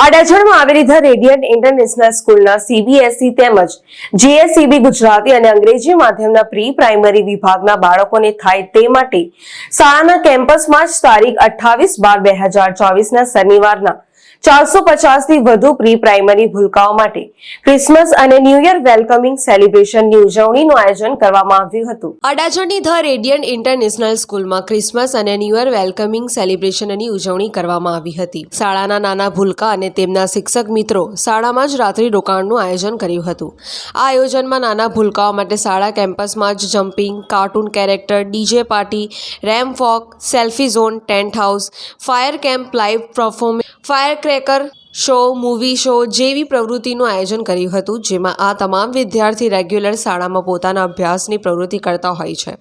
અડાજણમાં આવેલી the radiant international સ્કૂલના CBSE તેમજ જીએસઈબી ગુજરાતી અને અંગ્રેજી માધ્યમના પ્રી પ્રાઇમરી વિભાગના બાળકોને થાય તે માટે શાળાના કેમ્પસમાં જ તારીખ 28/12/2024ના શનિવારના 450 થી વધુ પ્રી પ્રાઇમરી ભૂલકાઓ માટે ક્રિસમસ અને ન્યૂ યર વેલકમિંગ સેલિબ્રેશનની ઉજવણીનું આયોજન કરવામાં આવ્યું હતું. અડાજણની ધ રેડિયન્ટ ઇન્ટરનેશનલ સ્કૂલમાં ક્રિસમસ અને ન્યૂ યર વેલકમિંગ સેલિબ્રેશનની ઉજવણી કરવામાં આવી હતી. શાળાના નાના ભૂલકા અને તેમના શિક્ષક મિત્રો શાળામાં જ રાત્રિ રોકાણનું આયોજન કર્યું હતું. આ આયોજનમાં નાના ભૂલકાઓ માટે શાળા કેમ્પસમાં જ jumping, cartoon character, DJ party, ramp walk, selfie zone, tent house, fire camp, live performance, fire cracker show, movie show જેવી પ્રવૃત્તિનું આયોજન કર્યું હતું. જેમાં આ તમામ વિદ્યાર્થી રેગ્યુલર શાળામાં પોતાના અભ્યાસની પ્રવૃત્તિ કરતા હોય છે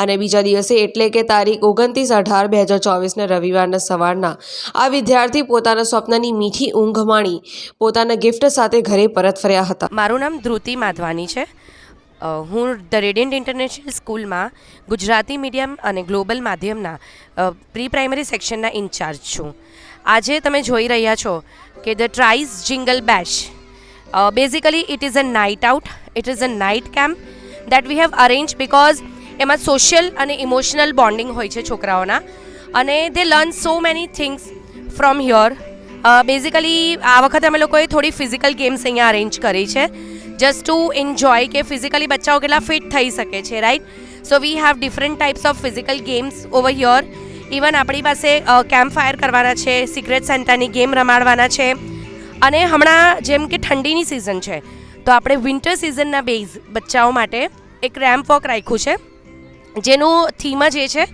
અને બીજા દિવસે એટલે કે તારીખ 29/8/2024ને રવિવારના સવારના આ વિદ્યાર્થી પોતાના સ્વપ્નની મીઠી ઊંઘ માણી પોતાના ગિફ્ટ સાથે ઘરે પરત ફર્યા હતા. મારું નામ ધ્રુતિ માધવાની છે. હું ધ રેડિયન્ટ ઇન્ટરનેશનલ સ્કૂલમાં ગુજરાતી મીડિયમ અને ગ્લોબલ માધ્યમના પ્રી પ્રાઇમરી સેક્શનના ઇન્ચાર્જ છું. આજે તમે જોઈ રહ્યા છો કે ધ ટ્રાઇઝ jingle bash, basically it is a night out, it is a night camp that we have arrange because એમાં સોશિયલ અને ઇમોશનલ બોન્ડિંગ હોય છે છોકરાઓના અને they learn so many things from here. Basically આ વખતે અમે લોકોએ થોડી ફિઝિકલ ગેમ્સ અહીંયા અરેન્જ કરી છે જસ્ટ ટુ એન્જોય કે ફિઝિકલી બચ્ચાઓ કેટલા ફિટ થઈ શકે છે, right. So we have different types of physical games over here. Even આપણી પાસે કેમ્પ ફાયર કરવાના છે, સિક્રેટ સેન્ટાની ગેમ રમાડવાના છે અને હમણાં જેમ કે ઠંડીની સિઝન છે તો આપણે વિન્ટર સિઝનના બેઝ બચ્ચાઓ માટે એક રેમ્પ વોક રાખ્યું છે જેનું થીમ જ એ છે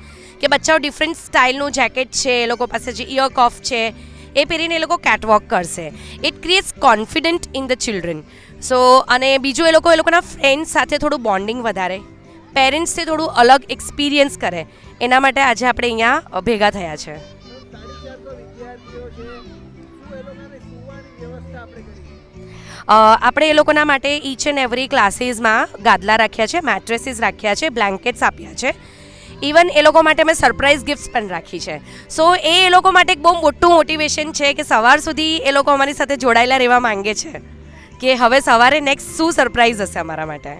કે બચ્ચાઓ ડિફરન્ટ સ્ટાઇલનું જેકેટ છે, એ લોકો પાસે જે ઇયર કફ છે એ પહેરીને એ લોકો કેટવોક કરશે. It creates confident in the children. So અને બીજું એ લોકોના ફ્રેન્ડ્સ સાથે થોડું બોન્ડિંગ વધારે, પેરેન્ટ્સથી થોડું અલગ એક્સપિરિયન્સ કરે, એના માટે આજે આપણે અહીંયા ભેગા થયા છે. આપણે એ લોકોના માટે ઈચ એન્ડ એવરી ક્લાસીસમાં ગાદલા રાખ્યા છે, મેટ્રેસીસ રાખ્યા છે, બ્લેન્કેટ્સ આપ્યા છે. ઇવન એ લોકો માટે મેં સરપ્રાઇઝ ગિફ્ટ્સ પણ રાખી છે. સો એ લોકો માટે એક બહુ મોટું મોટિવેશન છે કે સવાર સુધી એ લોકો અમારી સાથે જોડાયેલા રહેવા માંગે છે કે હવે સવારે નેક્સ્ટ શું સરપ્રાઇઝ હશે અમારા માટે.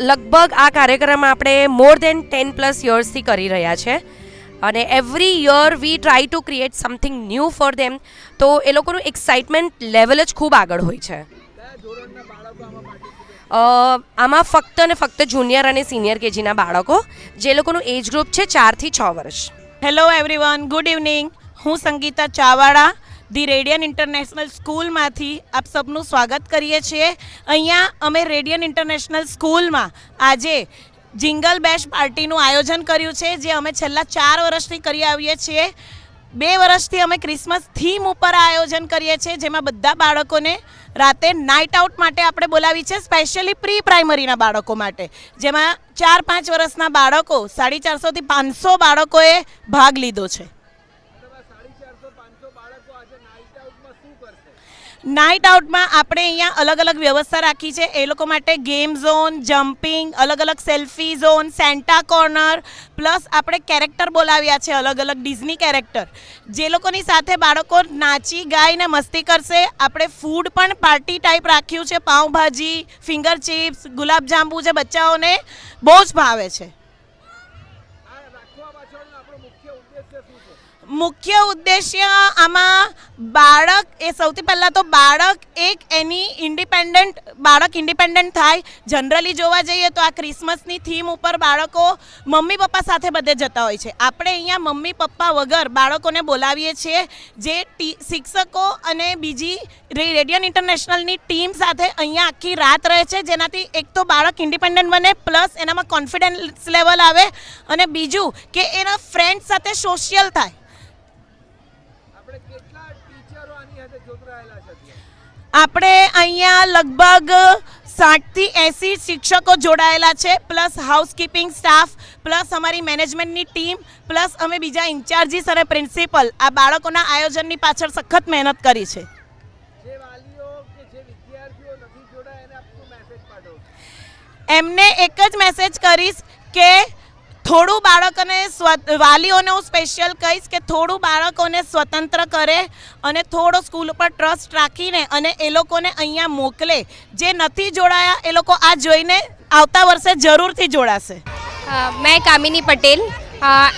લગભગ આ કાર્યક્રમ આપણે મોર દેન 10+ યર્સથી કરી રહ્યા છે અને every year V try to create something new for them. તો એ લોકોનું એક્સાઇટમેન્ટ લેવલ જ ખૂબ આગળ હોય છે. આમાં ફક્ત અને ફક્ત જુનિયર અને સિનિયર કેજીના બાળકો, જે લોકોનું એજ ગ્રુપ છે 4 થી 6 વર્ષ. Hello everyone, good evening. હું સંગીતા ચાવાડા ધી રેડિયન્ટ ઇન્ટરનેશનલ સ્કૂલમાંથી આપ સબનું સ્વાગત કરીએ છીએ. અહીંયા અમે રેડિયન્ટ ઇન્ટરનેશનલ સ્કૂલમાં આજે જિંગલ બેશ પાર્ટીનું આયોજન કર્યું છે જે અમે છેલ્લા 4 વર્ષથી કરી આવીએ છીએ. 2 વર્ષથી અમે ક્રિસમસ થીમ ઉપર આયોજન કરીએ છીએ જેમાં બધા બાળકોને રાતે નાઇટ આઉટ માટે આપણે બોલાવી છે, સ્પેશિયલી પ્રી પ્રાઇમરીના બાળકો માટે, જેમાં 4-5 વર્ષના બાળકો 450 થી 500 બાળકોએ ભાગ લીધો છે. નાઇટ આઉટમાં આપણે અહીંયા અલગ અલગ વ્યવસ્થા રાખી છે. એ લોકો માટે ગેમ ઝોન, જમ્પિંગ, અલગ અલગ selfie zone, Santa corner, plus આપણે કેરેક્ટર બોલાવ્યા છે અલગ અલગ ડિઝની કેરેક્ટર, જે લોકોની સાથે બાળકો નાચી ગાઈને મસ્તી કરશે. આપણે ફૂડ પણ પાર્ટી ટાઈપ રાખ્યું છે, પાઉંભાજી, ફિંગર ચિપ્સ, ગુલાબજાંબુ જે બચ્ચાઓને બહુ જ ભાવે છે. મુખ્ય ઉદ્દેશ્ય આમાં બાળક, એ સૌથી પહેલાં તો બાળક ઇન્ડિપેન્ડન્ટ થાય. જનરલી જોવા જઈએ તો આ ક્રિસમસની થીમ ઉપર બાળકો મમ્મી પપ્પા સાથે બધે જતા હોય છે. આપણે અહીંયા મમ્મી પપ્પા વગર બાળકોને બોલાવીએ છીએ, જે શિક્ષકો અને બીજી રેડિયન્ટ ઇન્ટરનેશનલની ટીમ સાથે અહીંયા આખી રાત રહે છે, જેનાથી એક તો બાળક ઇન્ડિપેન્ડન્ટ બને, પ્લસ એનામાં કોન્ફિડન્સ લેવલ આવે અને બીજું કે એના ફ્રેન્ડ સાથે સોશિયલ થાય. આપણે અહીંયા લગભગ 60 થી 80 શિક્ષકો જોડાયેલા છે, પ્લસ હાઉસકીપિંગ સ્ટાફ, પ્લસ અમારી મેનેજમેન્ટની ટીમ, પ્લસ અમે બીજા ઇન્ચાર્જીસ અને પ્રિન્સિપલ આ બાળકોના આયોજનની પાછળ સખત મહેનત કરી છે. એમને એક જ મેસેજ કરીશ કે થોડું બાળકોને વાલીઓને હું સ્પેશિયલ કહીશ કે થોડું બાળકોને સ્વતંત્ર કરે અને થોડો સ્કૂલ ઉપર ટ્રસ્ટ રાખીને અને એ લોકોને અહીંયા મોકલે. જે નથી જોડાયા એ લોકો આ જોઈને આવતા વર્ષે જરૂરથી જોડાશે. मैं Kamini Patel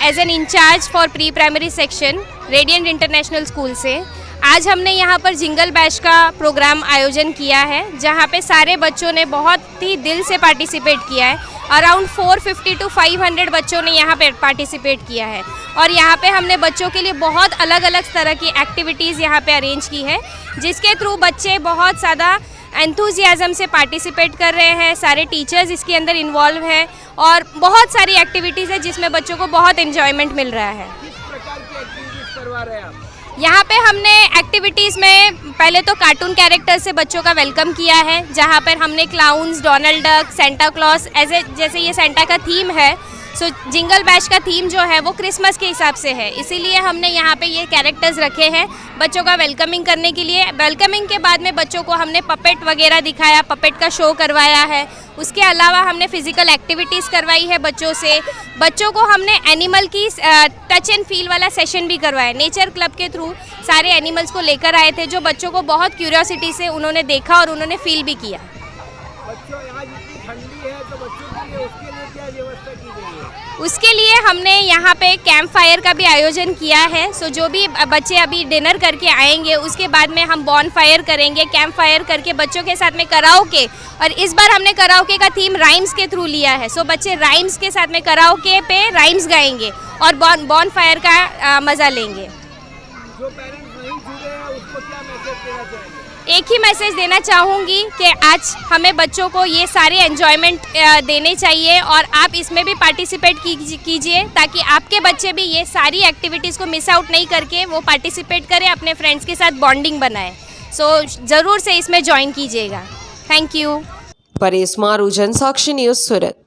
as an incharge for pre primary section radiant international school से आज हमने यहाँ पर जिंगल बैश का प्रोग्राम आयोजन किया है, जहाँ पे सारे बच्चों ने बहुत ही दिल से पार्टिसिपेट किया है. अराउंड 450 to 500 बच्चों ने यहाँ पे पार्टिसिपेट किया है और यहाँ पे हमने बच्चों के लिए बहुत अलग अलग तरह की एक्टिविटीज़ यहाँ पे अरेंज की है, जिसके थ्रू बच्चे बहुत ज़्यादा एंथुजियाज़म से पार्टिसिपेट कर रहे हैं. सारे टीचर्स इसके अंदर इन्वॉल्व हैं और बहुत सारी एक्टिविटीज़ है जिसमें बच्चों को बहुत इन्जॉयमेंट मिल रहा है. किस प्रकार की एक्टिविटीज करवा रहे हैं आप? यहाँ पे हमने एक्टिविटीज़ में पहले तो कार्टून कैरेक्टर से बच्चों का वेलकम किया है, जहाँ पर हमने clowns, Donald Duck, Santa Claus जैसे ये सेंटा का थीम है. सो जिंगल बैश का थीम जो है वो क्रिसमस के हिसाब से है, इसीलिए हमने यहाँ पे ये कैरेक्टर्स रखे हैं बच्चों का वेलकमिंग करने के लिए. वेलकमिंग के बाद में बच्चों को हमने पपेट वगैरह दिखाया, पपेट का शो करवाया है. उसके अलावा हमने फिजिकल एक्टिविटीज़ करवाई है बच्चों से. बच्चों को हमने एनिमल की टच एंड फील वाला सेशन भी करवाया. नेचर क्लब के थ्रू सारे एनिमल्स को लेकर आए थे, जो बच्चों को बहुत क्यूरियोसिटी से उन्होंने देखा और उन्होंने फील भी किया. बच्चों यहाँ जितनी ठंडी है तो बच्चों के लिए उसके लिए क्या व्यवस्था की गई है? उसके लिए हमने यहाँ पे कैंप फायर का भी आयोजन किया है. सो जो भी बच्चे अभी डिनर करके आएंगे उसके बाद में हम बॉन फायर करेंगे. कैंप फायर करके बच्चों के साथ में कराओके, और इस बार हमने कराओके का थीम राइम्स के थ्रू लिया है. सो बच्चे राइम्स के साथ में कराओके पे राइम्स गाएंगे और बॉन फायर का मज़ा लेंगे. जो पेरेंट्स नहीं जुड़े हैं उसको क्या मैसेज देना चाहेंगे? एक ही मैसेज देना चाहूँगी कि आज हमें बच्चों को ये सारे एन्जॉयमेंट देने चाहिए और आप इसमें भी पार्टिसिपेट कीजिए, ताकि आपके बच्चे भी ये सारी एक्टिविटीज़ को मिस आउट नहीं करके वो पार्टिसिपेट करें, अपने फ्रेंड्स के साथ बॉन्डिंग बनाएं. सो ज़रूर से इसमें ज्वाइन कीजिएगा. Thank you. પરેશ મારુજન, સાક્ષી ન્યૂઝ, સુરત.